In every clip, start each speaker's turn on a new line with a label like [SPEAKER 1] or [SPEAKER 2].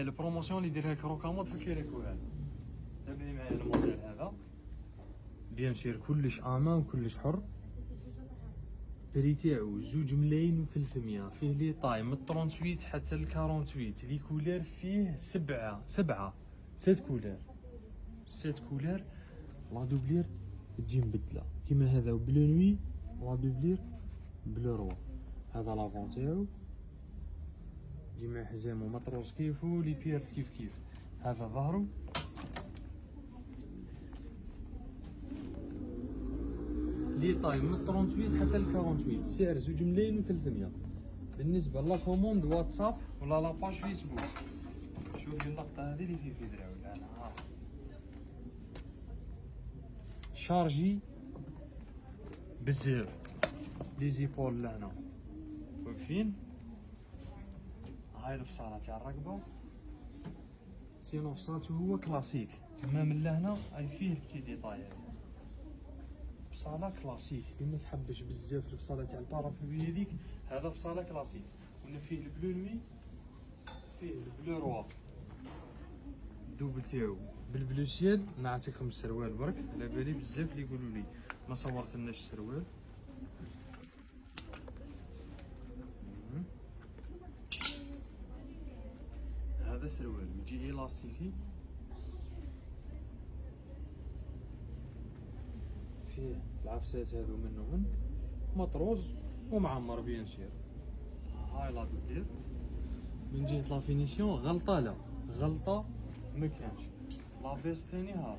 [SPEAKER 1] معايا البروموسيون اللي يديرها لك روكامود في كيريكو هذا. تابعني معايا الموديل هذا بيان سير كلش امان وكلش حر. بري تاعو 2,300,000. فيه لي طاي من 38 حتى ل 48. لي كولير فيه سبعة 7 كولير. 7 كولير. لا دوبلير تجي مبدله كيما هذا بلو نوي. لا دوبلير بلو روا. هذا لافون تاعو يجي مع حزامو مطروس كيفو. لي بير كيف هذا ظهرو. لي طاي من 38 حتى ل 48. السعر 2,300,000. بالنسبه لا كوموند واتساب ولا لاباج فيسبوك. شوف اللقطه هذه اللي في دراوي انا شارجي بزاف. لي زيبول لهنا واقفين. هاي الفصاله تاع الرقبه. سينو فصالته هو كلاسيك. كما من لهنا هاي فيه البتي ديطاي هذا. فصاله كلاسيك اللي ما تحبش بزاف الفصاله تاع البارابلوي هذيك. هذا فصاله كلاسيك. ولا فيه البلو نوي. فيه البلو روا دوبل تاعو بالبلو سيال. نعطيكم السروال برك على بالي بزاف اللي يقولوا لي ما صورتلناش السروال. هذا سروال يجي الاستيكي فيه العفسات هذو منهم مطروز ومعمر بيان سير. هاي لا دوبلير. من جهة لا فينيسيون غلطة لا غلطة مكانش. لا فيست ثاني ها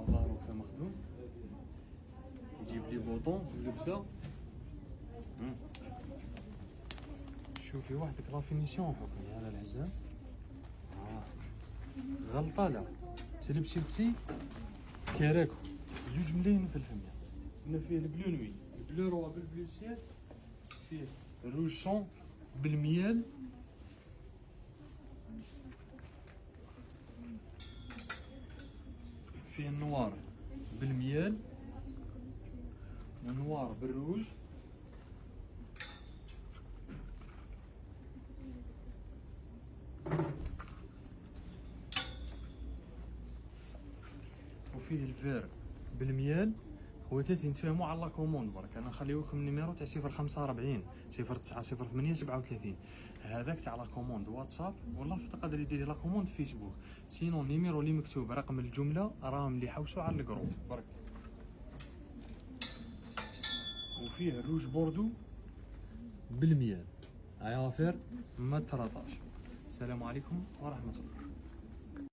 [SPEAKER 1] ظهرو كان مخدوم. يجيب لي بوطون في اللبسة. شوفي وحدك لا فينيسيون حكمي. هذا الحزام غلطة لا تلبسي اختي كيراكو 2,300,000. هنا فيه البلو نوي البلو روا بالبلو سيال. فيه الروج سون بالميال. فيه النوار بالميال والنوار بالروج. وفيه الفير بالميال. خواتاتي نتفاهموا على لا كوموند برك. انا نخليو لكم النيميرو تاع 045 09 08 37. هذاك تاع لا كوموند واتساب ولا تقدري ديري لا كوموند فيسبوك. سينو النيميرو اللي مكتوب رقم الجمله راهم اللي حوسوا على الجروب برك. وفيه الروج بوردو بالميال. هاي افير ما ترطاش. السلام عليكم ورحمه الله.